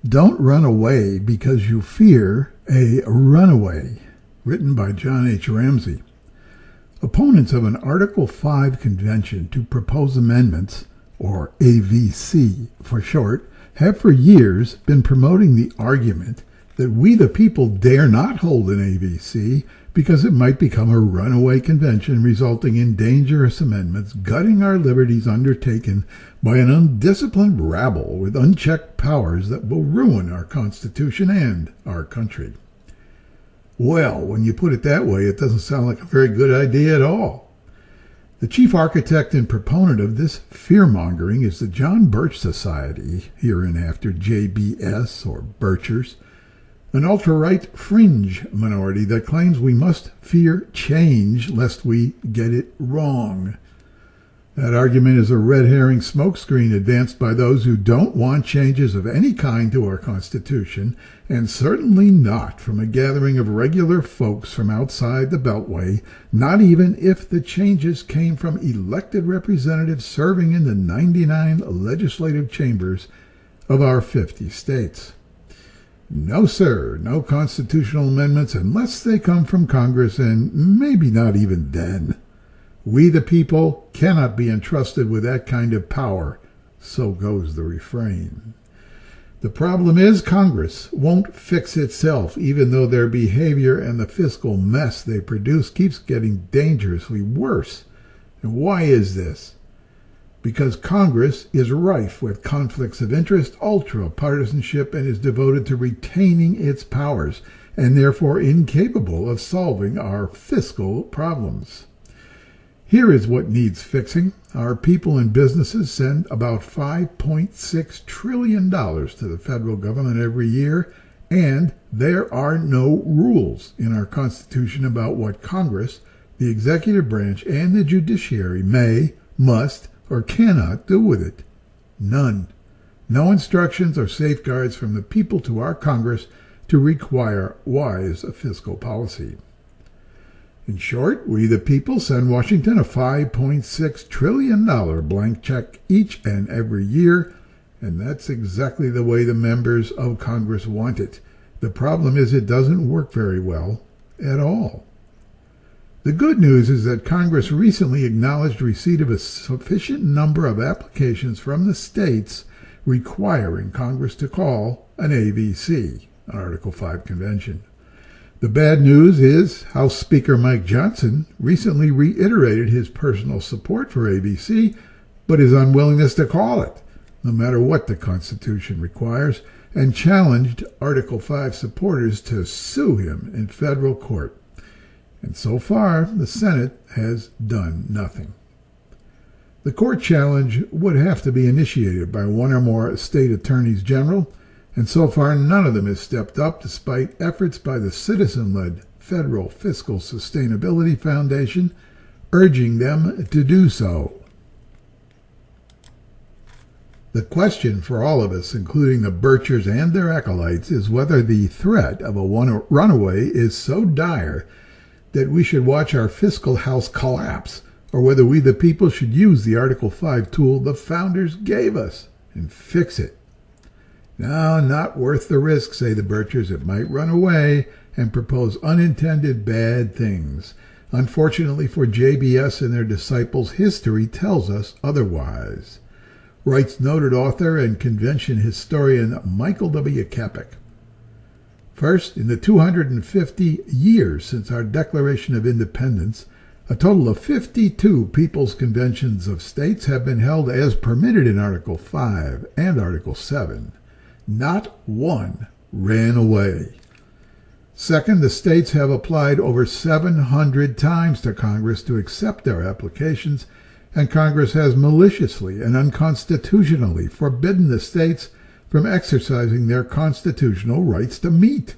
Don't run away because you fear a runaway, written by John H. Ramsey. Opponents of an Article 5 convention to propose amendments, or AVC for short, have for years been promoting the argument that we the people dare not hold an AVC because it might become a runaway convention resulting in dangerous amendments gutting our liberties undertaken by an undisciplined rabble with unchecked powers that will ruin our Constitution and our country. Well, when you put it that way, it doesn't sound like a very good idea at all. The chief architect and proponent of this fear-mongering is the John Birch Society, hereinafter JBS or Birchers, an ultra-right fringe minority that claims we must fear change lest we get it wrong. That argument is a red herring smokescreen advanced by those who don't want changes of any kind to our Constitution, and certainly not from a gathering of regular folks from outside the Beltway, not even if the changes came from elected representatives serving in the 99 legislative chambers of our 50 states. No, sir, no constitutional amendments unless they come from Congress, and maybe not even then. We the people cannot be entrusted with that kind of power, so goes the refrain. The problem is Congress won't fix itself, even though their behavior and the fiscal mess they produce keeps getting dangerously worse. And why is this? Because Congress is rife with conflicts of interest, ultra-partisanship, and is devoted to retaining its powers, and therefore incapable of solving our fiscal problems. Here is what needs fixing. Our people and businesses send about $5.6 trillion to the federal government every year, and there are no rules in our Constitution about what Congress, the executive branch, and the judiciary may, must, or cannot do with it. None. No instructions or safeguards from the people to our Congress to require wise fiscal policy. In short, we the people send Washington a $5.6 trillion blank check each and every year, and that's exactly the way the members of Congress want it. The problem is it doesn't work very well at all. The good news is that Congress recently acknowledged receipt of a sufficient number of applications from the states requiring Congress to call an AVC, an Article 5 convention. The bad news is House Speaker Mike Johnson recently reiterated his personal support for AVC, but his unwillingness to call it, no matter what the Constitution requires, and challenged Article 5 supporters to sue him in federal court. And so far, the Senate has done nothing. The court challenge would have to be initiated by one or more state attorneys general, and so far none of them has stepped up despite efforts by the citizen-led Federal Fiscal Sustainability Foundation urging them to do so. The question for all of us, including the Birchers and their acolytes, is whether the threat of a runaway is so dire that we should watch our fiscal house collapse, or whether we the people should use the Article 5 tool the founders gave us and fix it. No, not worth the risk, say the Birchers. It might run away and propose unintended bad things. Unfortunately for JBS and their disciples, history tells us otherwise, writes noted author and convention historian Michael W. Capek. First, in the 250 years since our Declaration of Independence, a total of 52 People's Conventions of States have been held as permitted in Article 5 and Article 7. Not one ran away. Second, the states have applied over 700 times to Congress to accept their applications, and Congress has maliciously and unconstitutionally forbidden the states from exercising their constitutional rights to meet.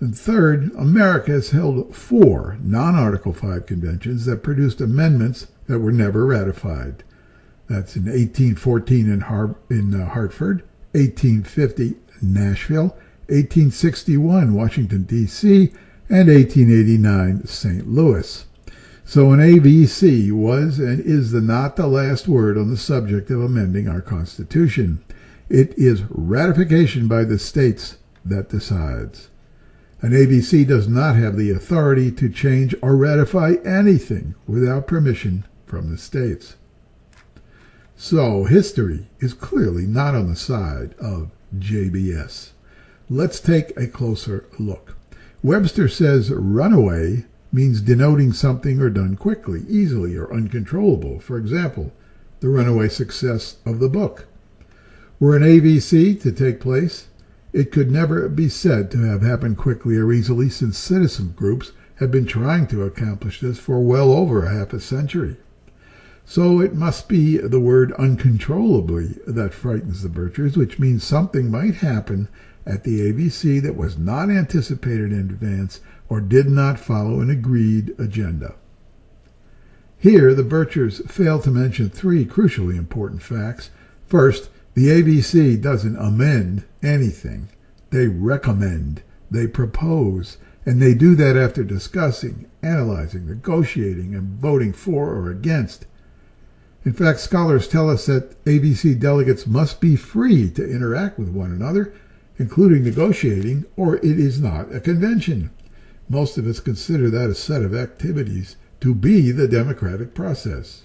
And third, America has held 4 non-Article 5 conventions that produced amendments that were never ratified. That's in 1814 in Hartford, 1850 Nashville, 1861 Washington, D.C., and 1889 St. Louis. So an AVC was and is not the last word on the subject of amending our Constitution. It is ratification by the states that decides. An ABC does not have the authority to change or ratify anything without permission from the states. So history is clearly not on the side of JBS. Let's take a closer look. Webster says runaway means denoting something or done quickly, easily, or uncontrollable. For example, the runaway success of the book. Were an ABC to take place, it could never be said to have happened quickly or easily, since citizen groups have been trying to accomplish this for well over half a century. So it must be the word uncontrollably that frightens the Birchers, which means something might happen at the ABC that was not anticipated in advance or did not follow an agreed agenda. Here, the Birchers fail to mention three crucially important facts. First, the ABC doesn't amend anything. They recommend, they propose, and they do that after discussing, analyzing, negotiating, and voting for or against. In fact, scholars tell us that ABC delegates must be free to interact with one another, including negotiating, or it is not a convention. Most of us consider that a set of activities to be the democratic process.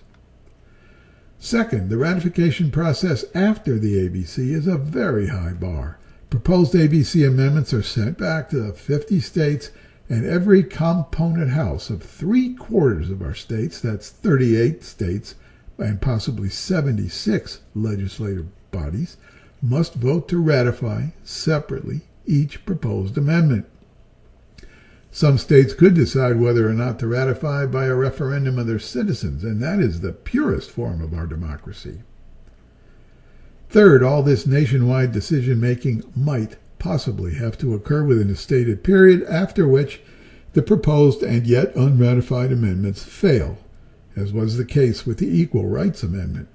Second, the ratification process after the ABC is a very high bar. Proposed ABC amendments are sent back to the 50 states, and every component house of 3/4 of our states, that's 38 states, and possibly 76 legislative bodies, must vote to ratify separately each proposed amendment. Some states could decide whether or not to ratify by a referendum of their citizens, and that is the purest form of our democracy. Third, all this nationwide decision-making might possibly have to occur within a stated period, after which the proposed and yet unratified amendments fail, as was the case with the Equal Rights Amendment.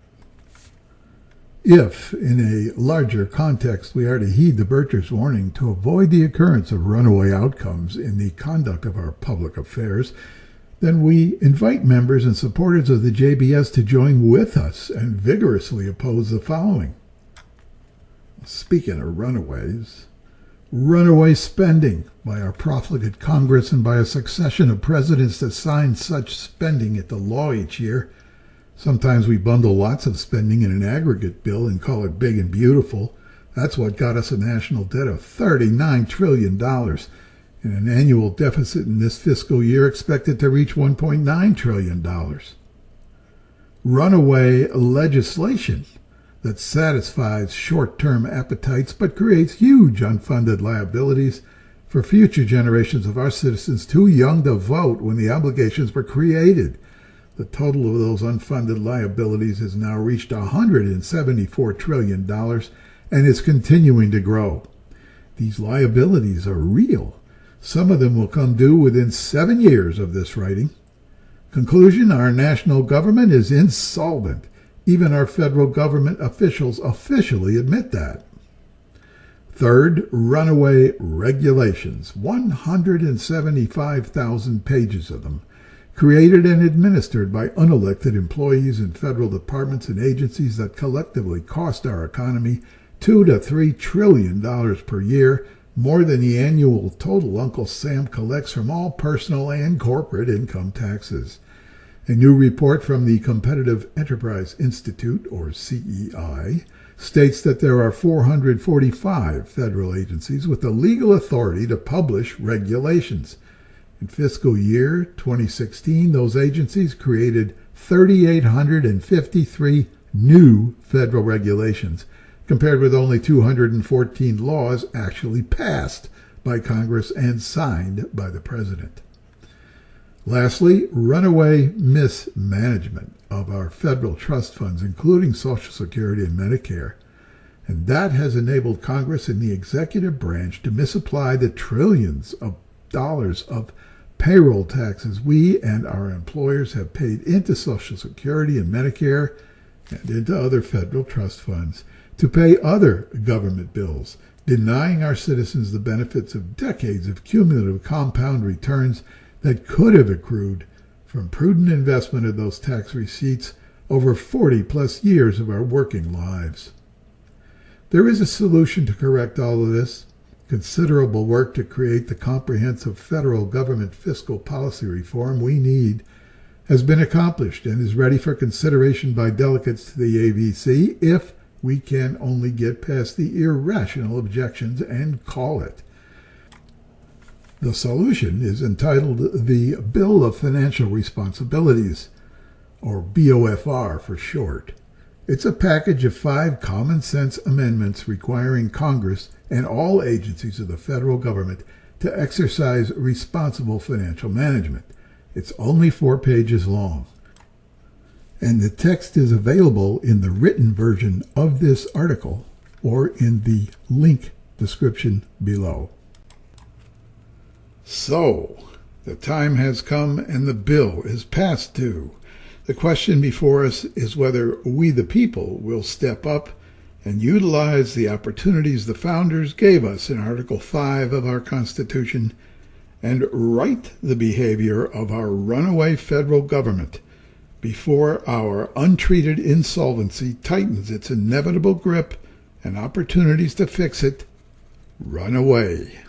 If, in a larger context, we are to heed the Birchers' warning to avoid the occurrence of runaway outcomes in the conduct of our public affairs, then we invite members and supporters of the JBS to join with us and vigorously oppose the following. Speaking of runaways, runaway spending by our profligate Congress and by a succession of presidents that sign such spending into law each year. Sometimes we bundle lots of spending in an aggregate bill and call it big and beautiful. That's what got us a national debt of $39 trillion and an annual deficit in this fiscal year expected to reach $1.9 trillion. Runaway legislation that satisfies short-term appetites but creates huge unfunded liabilities for future generations of our citizens too young to vote when the obligations were created. The total of those unfunded liabilities has now reached $174 trillion and is continuing to grow. These liabilities are real. Some of them will come due within 7 years of this writing. Conclusion, our national government is insolvent. Even our federal government officials officially admit that. Third, runaway regulations, 175,000 pages of them, created and administered by unelected employees in federal departments and agencies that collectively cost our economy $2 to $3 trillion per year, more than the annual total Uncle Sam collects from all personal and corporate income taxes. A new report from the Competitive Enterprise Institute, or CEI, states that there are 445 federal agencies with the legal authority to publish regulations. In fiscal year 2016, those agencies created 3,853 new federal regulations, compared with only 214 laws actually passed by Congress and signed by the President. Lastly, runaway mismanagement of our federal trust funds, including Social Security and Medicare. And that has enabled Congress and the executive branch to misapply the trillions of dollars of payroll taxes we and our employers have paid into Social Security and Medicare and into other federal trust funds to pay other government bills, denying our citizens the benefits of decades of cumulative compound returns that could have accrued from prudent investment of those tax receipts over 40-plus years of our working lives. There is a solution to correct all of this. Considerable work to create the comprehensive federal government fiscal policy reform we need has been accomplished and is ready for consideration by delegates to the ABC if we can only get past the irrational objections and call it. The solution is entitled the Bill of Financial Responsibilities, or BOFR for short. It's a package of 5 common-sense amendments requiring Congress and all agencies of the federal government to exercise responsible financial management. It's only 4 pages long, and the text is available in the written version of this article or in the link description below. So, the time has come and the bill is past due. The question before us is whether we the people will step up and utilize the opportunities the founders gave us in Article 5 of our Constitution and right the behavior of our runaway federal government before our untreated insolvency tightens its inevitable grip and opportunities to fix it run away.